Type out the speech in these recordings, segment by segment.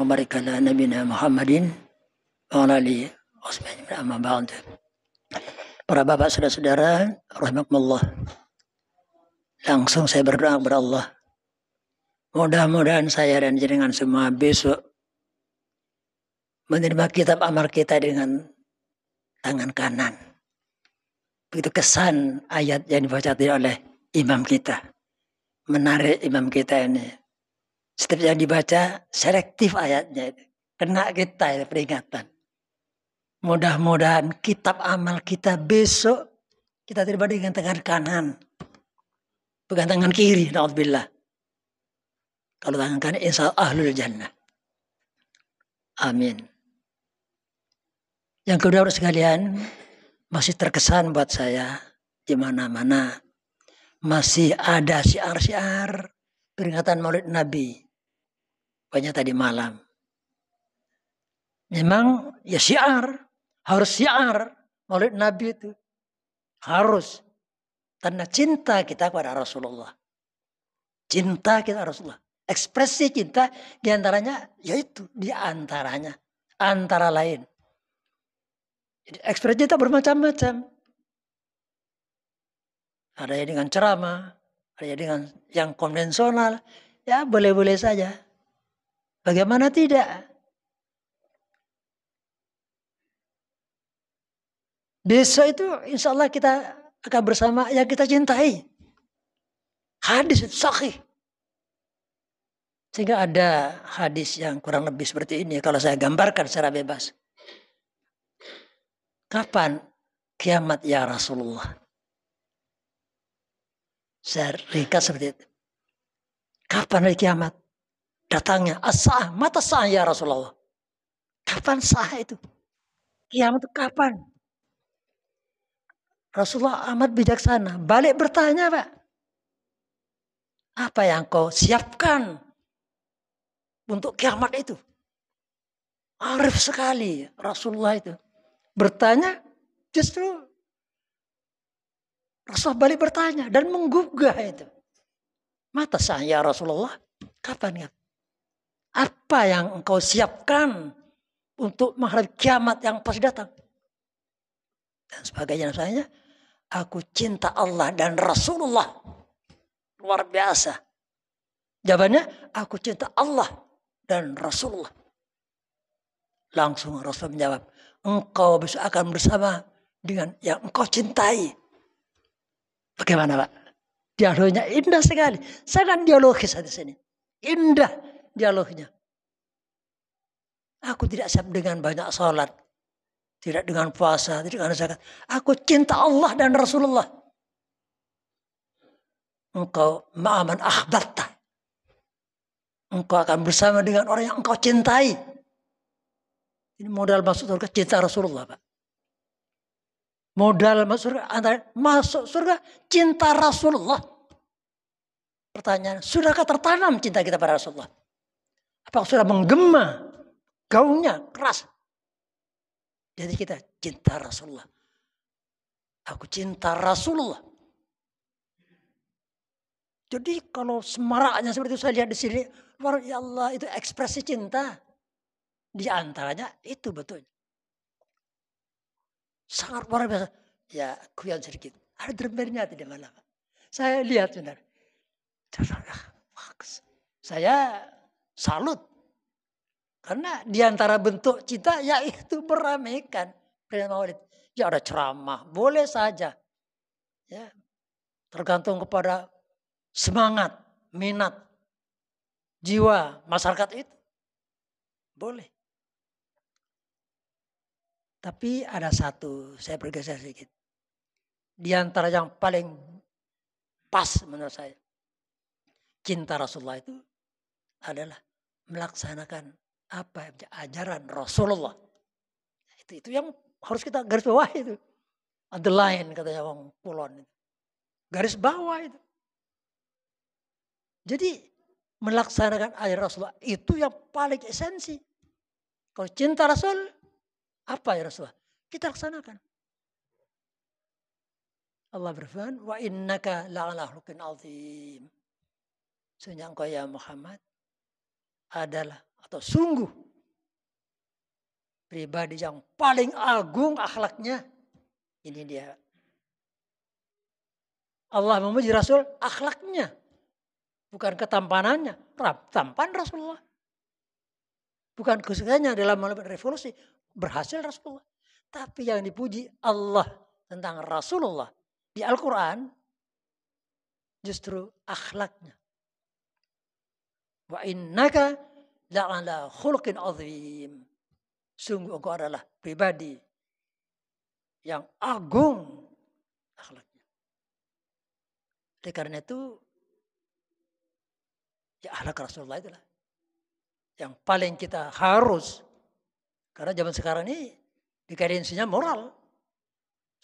barik ala nabiyina Muhammadin wa ala alihi washabihi amma ba'd. Para bapak saudara-saudara rahimakumullah. Langsung saya berdoa kepada Allah. Mudah-mudahan saya dan jenengan semua besok menerima kitab amal kita dengan tangan kanan. Begitu kesan ayat yang dibaca oleh imam kita. Menarik imam kita ini. Setiap yang dibaca selektif ayatnya itu. Kena kita itu peringatan. Mudah-mudahan kitab amal kita besok kita terima dengan tangan kanan. Bukan tangan kiri, na'udzubillah. Kalau tangan kanan insya Allah ahlul jannah. Amin. Yang kedua sekalian, masih terkesan buat saya di mana-mana masih ada syiar-syiar peringatan Maulid Nabi. Banyak tadi malam. Memang ya syiar, harus syiar Maulid Nabi itu. Harus. Tanda cinta kita kepada Rasulullah. Cinta kita Rasulullah. Ekspresi cinta diantaranya yaitu diantaranya. Antara lain. Jadi ekspresi cinta bermacam-macam. Ada yang dengan ceramah. Ada yang dengan yang konvensional. Ya boleh-boleh saja. Bagaimana tidak? Besok itu insya Allah kita akan bersama yang kita cintai. Hadis itu sahih. Sehingga ada hadis yang kurang lebih seperti ini. Kalau saya gambarkan secara bebas. Kapan kiamat ya Rasulullah? Saya ringkas seperti itu. Kapan hari kiamat? Datangnya as-sa'ah. Mata sa'ah ya Rasulullah. Kapan sa'ah itu? Kiamat itu kapan? Rasulullah amat bijaksana. Balik bertanya, Pak. Apa yang kau siapkan untuk kiamat itu? Arif sekali Rasulullah itu. Bertanya, justru Rasulullah balik bertanya dan menggugah itu. Mata saya Rasulullah, kapan ya? Apa yang engkau siapkan untuk menghadapi kiamat yang pasti datang? Dan sebagainya. Misalnya, aku cinta Allah dan Rasulullah. Luar biasa. Jawabannya, aku cinta Allah dan Rasulullah. Langsung Rasul menjawab, engkau besok akan bersama dengan yang engkau cintai. Bagaimana Pak? Dialognya indah sekali. Sangat dialogis di sini. Indah dialognya. Aku tidak siap dengan banyak sholat. Tidak dengan puasa, tidak dengan zakat. Aku cinta Allah dan Rasulullah. Engkau ma'aman akhbarta. Engkau akan bersama dengan orang yang engkau cintai. Ini modal masuk surga cinta Rasulullah, Pak. Modal masuk surga antara masuk surga cinta Rasulullah. Pertanyaan, sudahkah tertanam cinta kita pada Rasulullah? Apakah sudah menggema gaungnya keras? Jadi kita cinta Rasulullah. Aku cinta Rasulullah. Jadi kalau semaraknya seperti itu saya lihat di sini, ya Allah itu ekspresi cinta. Di antaranya itu betul. Sangat luar biasa. Ya, kuyan sedikit. Ada dermernya tidak malah. Saya lihat benar. Saya salut. Karena di antara bentuk cinta yaitu meramaikan perayaan Maulid. Ya ada ceramah, boleh saja. Ya, tergantung kepada semangat, minat, jiwa masyarakat itu. Boleh. Tapi ada satu, saya bergeser sedikit. Di antara yang paling pas menurut saya. Cinta Rasulullah itu adalah melaksanakan apa ajaran Rasulullah. Itu yang harus kita garis bawah itu. Underline katanya orang Kulon itu. Garis bawah itu. Jadi melaksanakan ajaran Rasulullah itu yang paling esensi. Kalau cinta Rasul, apa ya Rasulullah? Kita laksanakan. Allah berfirman, wa innaka la'ala khuluqin azim. Sesungguhnya engkau ya Muhammad adalah atau sungguh pribadi yang paling agung akhlaknya. Ini dia. Allah memuji Rasul akhlaknya. Bukan ketampanannya. Tampan Rasulullah. Bukan kesukaannya dalam melakukan revolusi. Berhasil Rasulullah. Tapi yang dipuji Allah tentang Rasulullah di Al-Quran justru akhlaknya. Wa innaka la'ala khuluqin azim. Sungguh engkau adalah pribadi yang agung akhlaknya. Oleh karena itu, ya akhlak Rasulullah itulah yang paling kita harus. Karena zaman sekarang ini dekadensinya moral.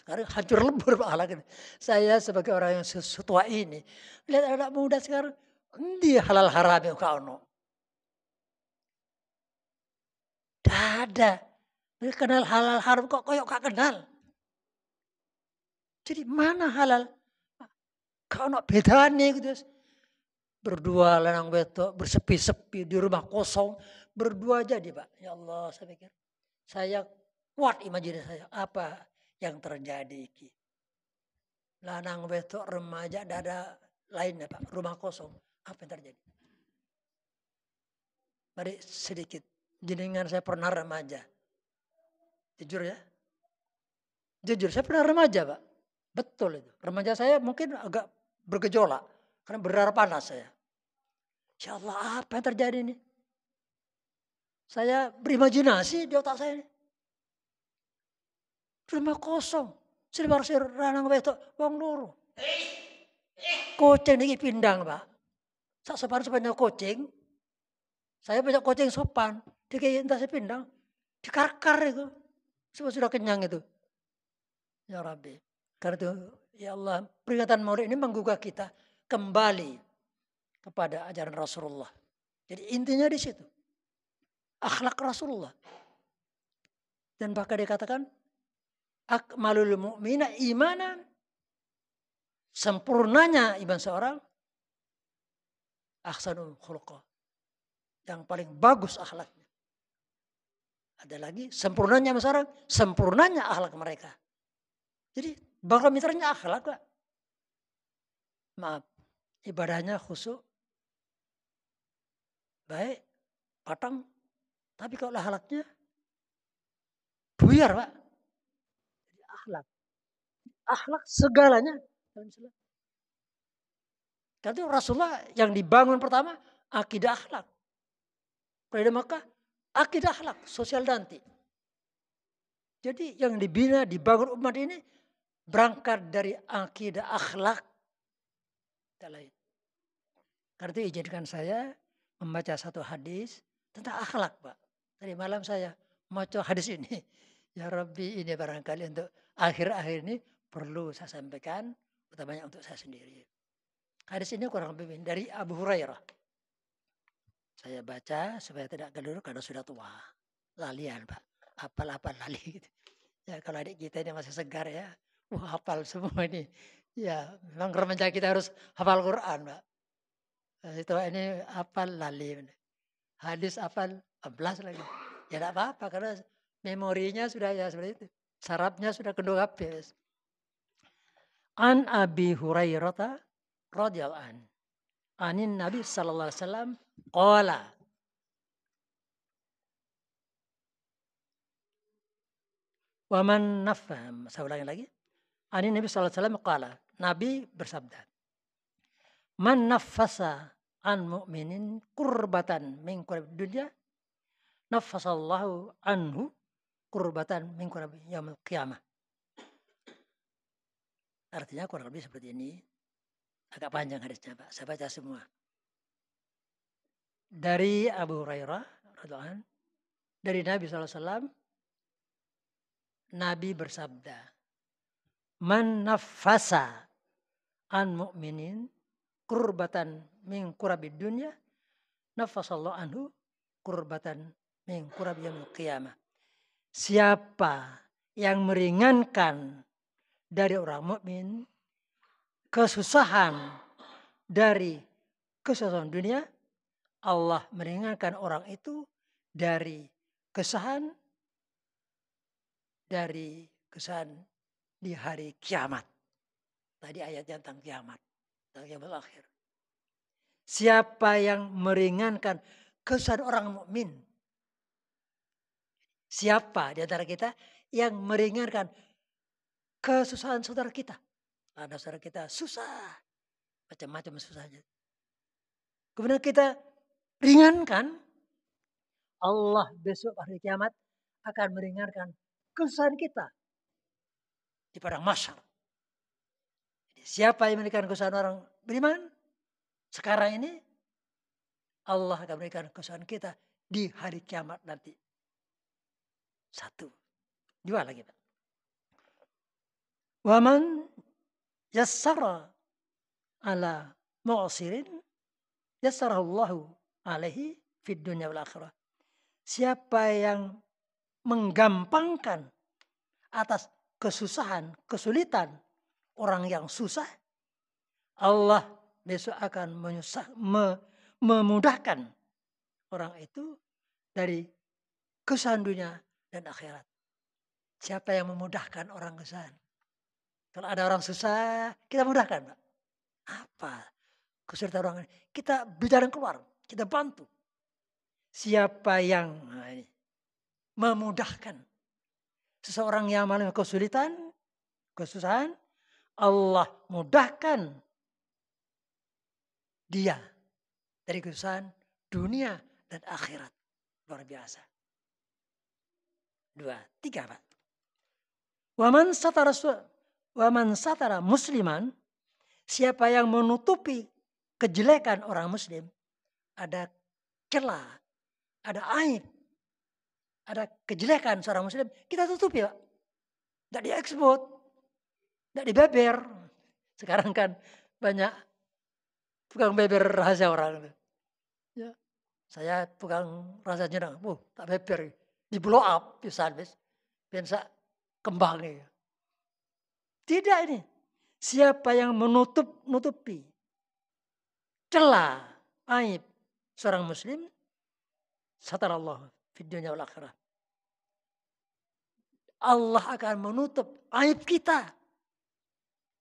Sekarang hancur lebur akhlak. Saya sebagai orang yang setua ini, lihat anak muda sekarang, dia halal haram yang kau no. Ada. Mereka kenal halal haram kok koyok gak kenal. Jadi mana halal? Kau nak bedanya gitu. Berdua lanang betok bersepi-sepi di rumah kosong. Berdua jadi Pak. Ya Allah saya pikir. Saya kuat imajinasi saya. Apa yang terjadi? Lanang betok remaja tidak ada lainnya Pak. Rumah kosong. Apa yang terjadi? Mari sedikit. Jenengan saya pernah remaja. Jujur ya. Jujur saya pernah remaja Pak. Betul itu. Remaja saya mungkin agak bergejolak. Karena berdarah panas saya. Insya Allah apa yang terjadi ini? Saya berimajinasi di otak saya ini. Rumah kosong. Selebar ranang betok. Wong loro. Kucing ini pindang Pak. Sak sopan-sopannya kucing. Saya punya kucing sopan. Dia entah saya pindang. Dikarkar itu. Semua sudah kenyang itu. Ya Rabbi. Karena itu ya Allah peringatan Maulid ini menggugah kita kembali kepada ajaran Rasulullah. Jadi intinya di situ. Akhlak Rasulullah. Dan bahkan dikatakan akmalul mu'mina imanan. Sempurnanya iman seorang ahsanul khuluqa. Yang paling bagus akhlaknya. Ada lagi sempurnanya seorang, sempurnanya akhlak mereka. Jadi barometernya akhlak Pak. Maaf, ibadahnya khusyuk. Baik, patang. Tapi kalau akhlaknya buyar Pak. Jadi akhlak. Akhlak segalanya. Karena Rasulullah yang dibangun pertama akidah akhlak. Pada Makkah akidah akhlak, sosial nanti. Jadi yang dibina, dibangun umat ini berangkat dari akidah akhlak. Karena itu izinkan saya membaca satu hadis tentang akhlak Pak. Tadi malam saya membaca hadis ini. Ya Rabbi ini barangkali untuk akhir-akhir ini perlu saya sampaikan. Utamanya untuk saya sendiri. Hadis ini kurang lebih dari Abu Hurairah. Saya baca supaya tidak keliru karena sudah tua. Lalian Pak. Hafal-hafal lali gitu. Ya kalau adik kita ini masih segar ya. Wah hafal semua ini. Ya memang remaja kita harus hafal Quran Pak. Setelah ini hafal lali. Hadis hafal 14 lagi. Ya tidak apa-apa karena memorinya sudah ya seperti itu. Sarapnya sudah kendor habis. An Abi Hurairah radhiyallahu an. Anin Nabi sallallahu alaihi wasallam qala. Wa man nafham. Saya ulangi lagi. Anin Nabi sallallahu alaihi wasallam qala. Nabi bersabda. Man nafasa an mu'minin kurbatan min kurab dunya nafasallahu anhu kurbatan min kurab yaumil qiyamah. Artinya kurang lebih seperti ini. Agak panjang hadisnya Pak. Saya baca semua. Dari Abu Hurairah radhiyallahu anhu, dari Nabi SAW, Nabi bersabda, man nafasa an mu'minin kurbatan min kurabid dunya nafasallahu anhu kurbatan min kurab yaumil qiyamah. Siapa yang meringankan dari orang mukmin kesusahan dari kesusahan dunia, Allah meringankan orang itu dari kesahan di hari kiamat. Tadi ayatnya tentang kiamat. Tentang kiamat akhir. Siapa yang meringankan kesusahan orang mukmin? Siapa di antara kita yang meringankan kesusahan saudara kita? Ada saudara kita susah. Macam-macam susahnya. Kemudian kita ringankan. Allah besok hari kiamat akan meringankan kesusahan kita di padang mahsyar. Siapa yang memberikan kesusahan orang beriman? Sekarang ini Allah akan memberikan kesusahan kita di hari kiamat nanti. 1. 2 lagi, Pak. Waman yassara ala mu'sirin yassarallahu alaihi fid dunya wal akhirah. Siapa yang menggampangkan atas kesusahan, kesulitan orang yang susah, Allah besok akan memudahkan orang itu dari kesusahan dunia dan akhirat. Siapa yang memudahkan orang kesusahan? Kalau ada orang susah, kita mudahkan, Pak. Apa kesulitan orang ini? Kita bicara keluar, kita bantu. Siapa yang memudahkan seseorang yang mengalami kesulitan, kesusahan, Allah mudahkan dia dari kesusahan dunia dan akhirat. Luar biasa. 2, 3, Pak. Waman satara musliman, siapa yang menutupi kejelekan orang muslim, ada celah, ada aib, ada kejelekan seorang muslim, kita tutupi, Pak. Tidak diekspos, tidak dibeber. Sekarang kan banyak tukang beber rahasia orang. Ya, saya tukang rahasia jenang, tak beber, di blow up, bisa kembang nih. Tidak ini. Siapa yang menutupi celah aib seorang muslim, satarallahu fid dunya wal akhirah. Allah akan menutup aib kita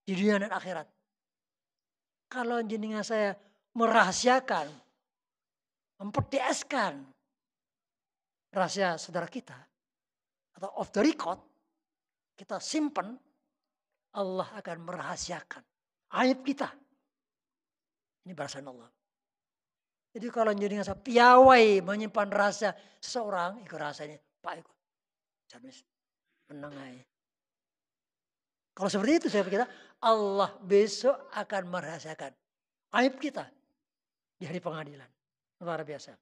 di dunia dan akhirat. Kalau jenengan saya merahasiakan, mempertieskan rahasia saudara kita atau off the record, kita simpan, Allah akan merahasiakan aib kita. Ini balasan Allah. Jadi kalau jenengan saya piawai menyimpan rahasia seseorang, ikut rahasianya, Pak ikut. Menang aja. Kalau seperti itu saya pikir Allah besok akan merahasiakan aib kita di hari pengadilan. Luar biasa.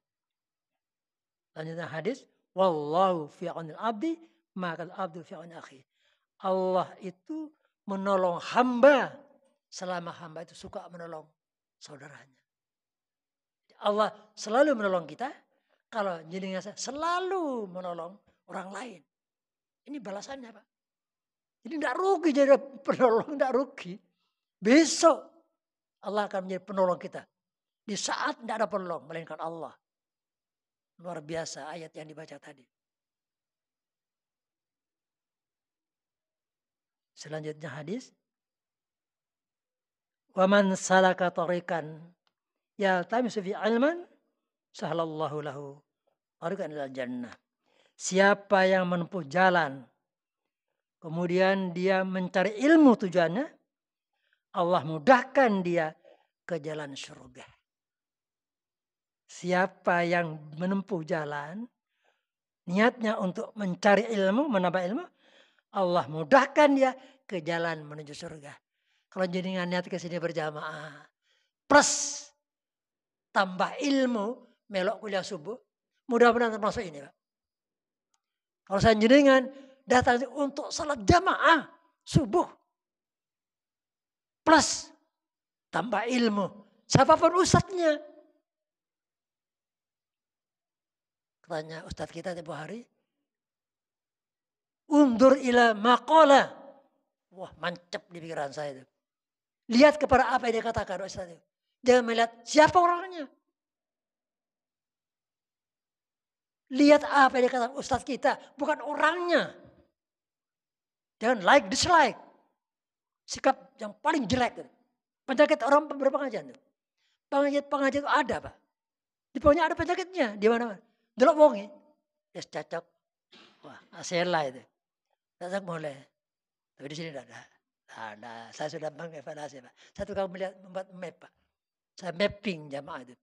Lanjutnya hadis, wallahu fi aunil abdi maka abdu fi auni akhi. Allah itu menolong hamba selama hamba itu suka menolong saudaranya. Allah selalu menolong kita kalau jenengan saya selalu menolong orang lain. Ini balasannya, Pak. Jadi tidak rugi jadi penolong, tidak rugi. Besok Allah akan menjadi penolong kita. Di saat tidak ada penolong, melainkan Allah. Luar biasa ayat yang dibaca tadi. Selanjutnya hadis. Waman salaka tariqan yaltamisu fi ilman sahlallahu lahu tariqan ilal jannah. Siapa yang menempuh jalan, kemudian dia mencari ilmu tujuannya, Allah mudahkan dia ke jalan surga. Siapa yang menempuh jalan, niatnya untuk mencari ilmu, menambah ilmu, Allah mudahkan dia ke jalan menuju surga. Kalau jenengan niat ke sini berjamaah, plus tambah ilmu, melok kuliah subuh, mudah-mudahan termasuk ini, Pak. Kalau saya jenengan datang untuk salat jamaah subuh, plus tambah ilmu, siapapun ustadznya. Tanya ustadz kita tiap hari, undur ila maqala. Wah, mantap di pikiran saya itu. Lihat kepada apa yang dia katakan ustadz itu. Jangan melihat siapa orangnya. Lihat apa yang dikatakan ustadz kita, bukan orangnya. Jangan like, dislike. Sikap yang paling jelek. Penyakit orang berpengajian. Pengajian itu ada, Pak. Di pokoknya ada penyakitnya. Di mana-mana. Delok wongi. Ya cocok. Wah, asela itu. Cocok boleh. Tapi di sini tidak ada. Ada. Saya sudah mengevaluasi, Pak. Saya tukang membuat map, Pak. Saya mapping jamaah itu.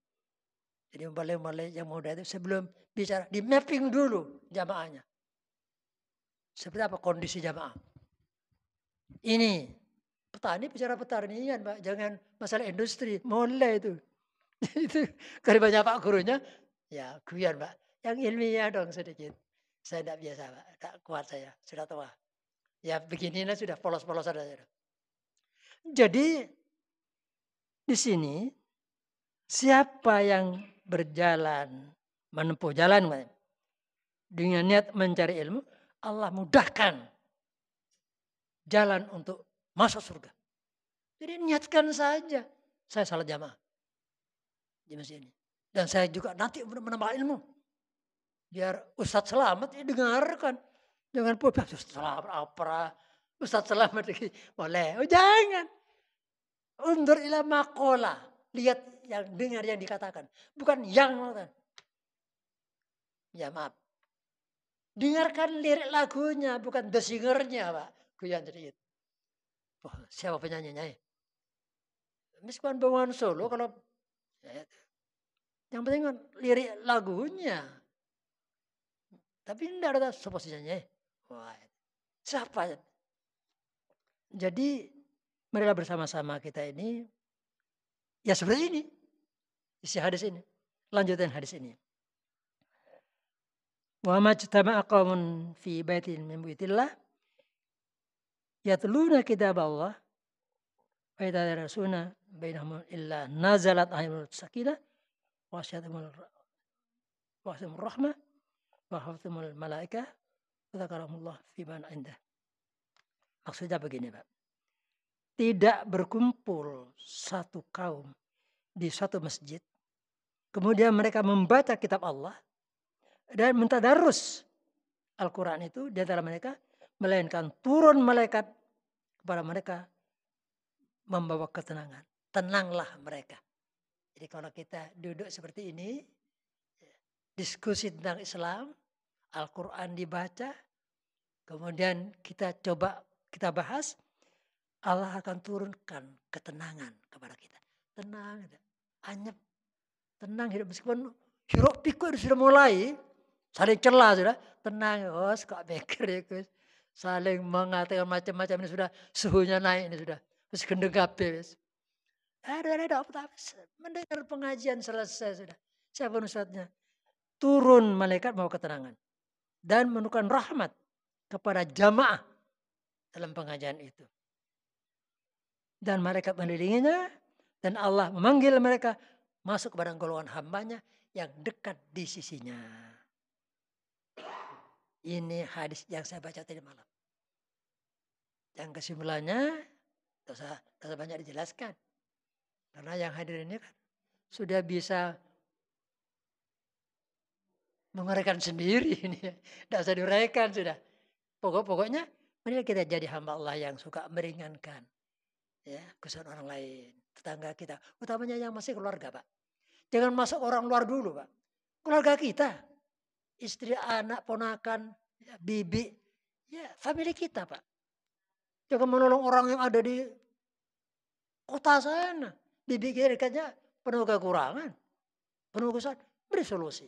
Jadi mulai yang muda itu sebelum bicara, di mapping dulu jamaahnya. Seperti apa kondisi jamaah. Ini petani bicara pertanian, Pak. Jangan masalah industri. Mulai itu. Itu kalau banyak Pak gurunya, ya guyon, Pak. Yang ilmiah dong sedikit. Saya tidak biasa, Pak. Tidak kuat saya. Sudah tua. Ya beginilah sudah polos-polos saja. Jadi di sini siapa yang berjalan, menempuh jalan dengan niat mencari ilmu, Allah mudahkan jalan untuk masuk surga. Jadi niatkan saja. Saya salat jamaah di masjid ini. Dan saya juga nanti menambah ilmu. Biar Ustadz Selamat dengarkan. Jangan pun Ustadz Selamat apa? Ustadz Selamat boleh. Oh jangan. Undur ila makola. Lihat yang dengar yang dikatakan. Bukan yang mengatakan. Ya maaf. Dengarkan lirik lagunya. Bukan the singer-nya, Pak. Guyon sedikit. Oh, siapa penyanyinya ya? Meskipun Bengawan Solo kalau yang penting kan lirik lagunya. Tapi tidak ada posisinya. Wah, siapa? Jadi mereka bersama-sama kita ini ya seperti ini. Isi hadis ini. Lanjutan hadis ini. Wa majtama'a qaumun fi baitin min buyutillah yatluna kitab Allah wa yatadarasuna bainahum illa nazalat alaihimul sakinah wa asyhadumul rahmah wa hafathumul malaikah wa dzakarahumullah fi man indah. Maksudnya begini, Pak. Tidak berkumpul satu kaum di satu masjid. Kemudian mereka membaca kitab Allah dan mentadarus Al-Quran itu di antara mereka. Melainkan turun malaikat kepada mereka membawa ketenangan. Tenanglah mereka. Jadi kalau kita duduk seperti ini, diskusi tentang Islam, Al-Quran dibaca, kemudian kita bahas, Allah akan turunkan ketenangan kepada kita. Tenang, anyep, tenang hidup. Meskipun hiruk pikuk sudah mulai, saling celah sudah, tenang. Oh, kok beker ya Gus. Saling mengatakan macam-macam ini sudah, suhunya naik ini sudah. Terus gendeng kabeh wis. Ada apa? Mendengar pengajian selesai sudah. Siapa ustadznya? Turun malaikat bawa ketenangan. Dan menurunkan rahmat kepada jamaah dalam pengajian itu. Dan malaikat mengelilinginya. Dan Allah memanggil mereka masuk kepada golongan hambanya yang dekat di sisinya. Ini hadis yang saya baca tadi malam. Yang kesimpulannya, tidak usah banyak dijelaskan. Karena yang hadir ini kan sudah bisa menguraikan sendiri. Tidak usah diuraikan sudah. Pokoknya mari kita jadi hamba Allah yang suka meringankan. Ya, kesusahan orang lain. Tetangga kita. Utamanya yang masih keluarga, Pak. Jangan masuk orang luar dulu, Pak. Keluarga kita. Istri, anak, ponakan, ya, bibi. Ya, family kita, Pak. Jangan menolong orang yang ada di kota sana. Bibi kita dekatnya penuh kekurangan. Penuh kesalahan. Beri solusi.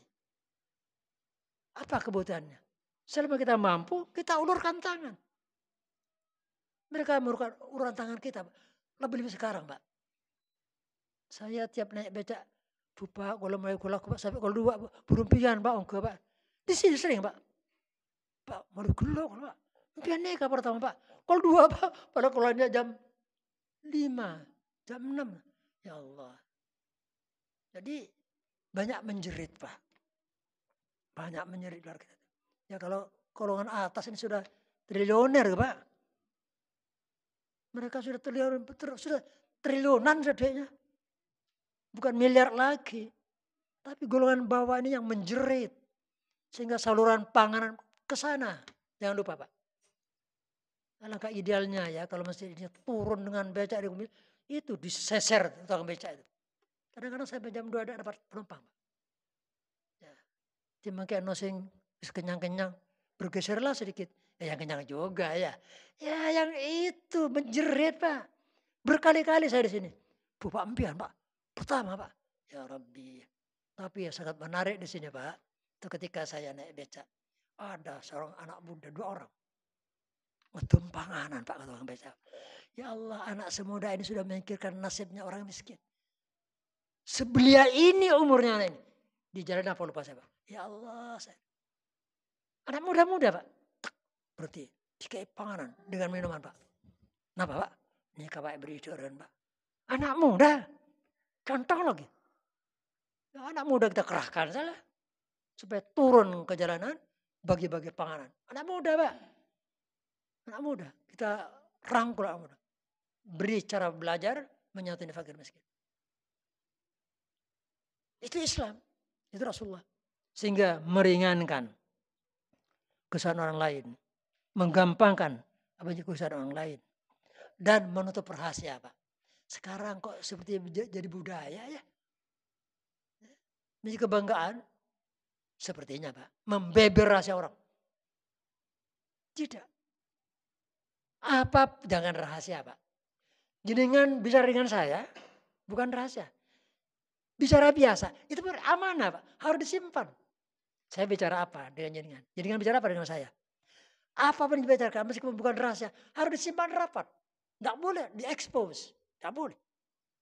Apa kebutuhannya? Selama kita mampu, kita ulurkan tangan. Mereka mengulurkan uluran tangan kita, Pak. Lebih-lebih sekarang, Pak. Saya tiap naik becak, Pak, kalau mulai kulaku, Pak, sampai kalau 2, burung pian, Pak, enggak, Pak. Di sini sering, Pak. Pak, mau gelok, Pak. Pian neka pertama, Pak. Kalau 2, Pak, pada keluarnya jam 5, jam 6. Ya Allah. Jadi banyak menjerit, Pak. Banyak menjerit luar kita. Ya kalau golongan atas ini sudah triliuner, Pak. Mereka sudah triliunan sudah duitnya. Bukan miliar lagi. Tapi golongan bawah ini yang menjerit. Sehingga saluran panganan ke sana. Jangan lupa Pak. Alangkah idealnya ya kalau masjidnya turun dengan becak di mobil, itu diseser tukang becak itu. Kadang-kadang sampai jam 2 ada dapat penumpang Pak. Ya. Timbang nosing kenyang-kenyang, bergeserlah sedikit. Ya yang kenyang juga ya. Ya yang itu menjerit Pak. Berkali-kali saya di sini. Bu Pak Empian Pak. Pertama Pak. Ya Rabbi. Tapi ya sangat menarik di sini Pak. Itu ketika saya naik becak. Ada seorang anak muda, 2 orang. Ngedum panganan Pak kata orang becak. Ya Allah anak semuda ini sudah memikirkan nasibnya orang miskin. Sebelia ini umurnya ini. Di jalan apa lupa saya Pak. Ya Allah saya. Anak muda-muda Pak. Berarti dikai panganan dengan minuman Pak. Kenapa Pak? Ini Pak beri ituran Pak. Anak muda. Contoh lagi. Ya, anak muda kita kerahkan salah. Supaya turun ke jalanan. Bagi-bagi panganan. Anak muda Pak. Anak muda. Kita rangkul anak muda. Beri cara belajar menyatuni fakir miskin. Itu Islam. Itu Rasulullah. Sehingga meringankan kesusahan orang lain. Menggampangkan apa yang kesusahan orang lain. Dan menutup rahasia Pak. Sekarang kok seperti jadi budaya ya. Ini kebanggaan. Sepertinya Pak. Membeber rahasia orang. Tidak. Apa jangan rahasia Pak. Jenengan bicara dengan saya. Bukan rahasia. Bicara biasa. Itu amanah Pak. Harus disimpan. Saya bicara apa dengan jenengan. Jenengan bicara apa dengan saya. Apapun yang dibicarakan meskipun bukan rahasia. Harus disimpan rapat. Tidak boleh diekspos. Tidak boleh.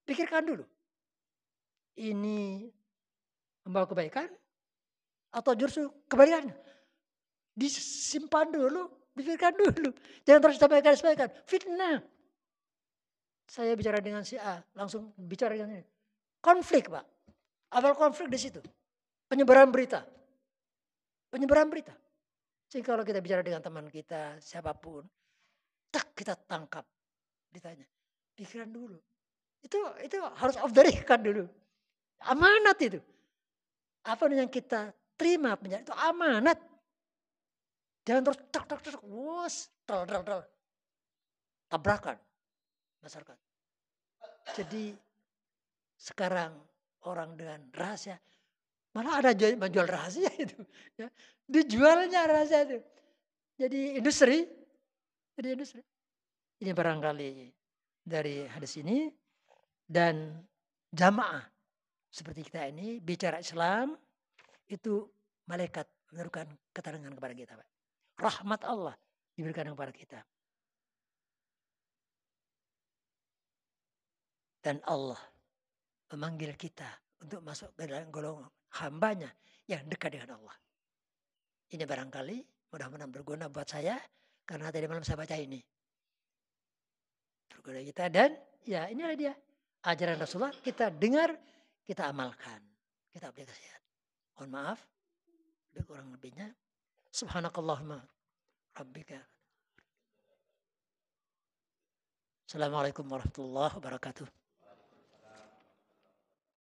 Pikirkan dulu. Ini membawa kebaikan. Atau justru kebalikannya. Disimpan dulu. Pikirkan dulu. Jangan terus sampaikan. Fitnah. Saya bicara dengan si A. Langsung bicara dengan ini. Konflik Pak. Awal konflik di situ. Penyebaran berita. Penyebaran berita. Sehingga kalau kita bicara dengan teman kita. Siapapun. Tak kita tangkap. Ditanya. Pikiran dulu. Itu harus off the record dulu. Amanat itu. Apa yang kita terima penjara itu amanat. Jangan terus tak. Wus. Tel. Tabrakan. Masyarakat. Jadi sekarang orang dengan rahasia. Malah ada menjual rahasia itu. Ya. Dijualnya rahasia itu. Jadi industri. Ini barangkali dari hadis ini. Dan jamaah. Seperti kita ini bicara Islam. Itu malaikat memberikan keterangan kepada kita. Pak. Rahmat Allah diberikan kepada kita. Dan Allah memanggil kita untuk masuk ke dalam golongan hambanya yang dekat dengan Allah. Ini barangkali mudah-mudahan berguna buat saya. Karena tadi malam saya baca ini. Berguna kita dan ya inilah dia. Ajaran Rasulullah kita dengar, kita amalkan. Kita aplikasikan. Mohon maaf. Lebih kurang lebihnya. Subhanakallahumma rabbika. Assalamualaikum warahmatullahi wabarakatuh.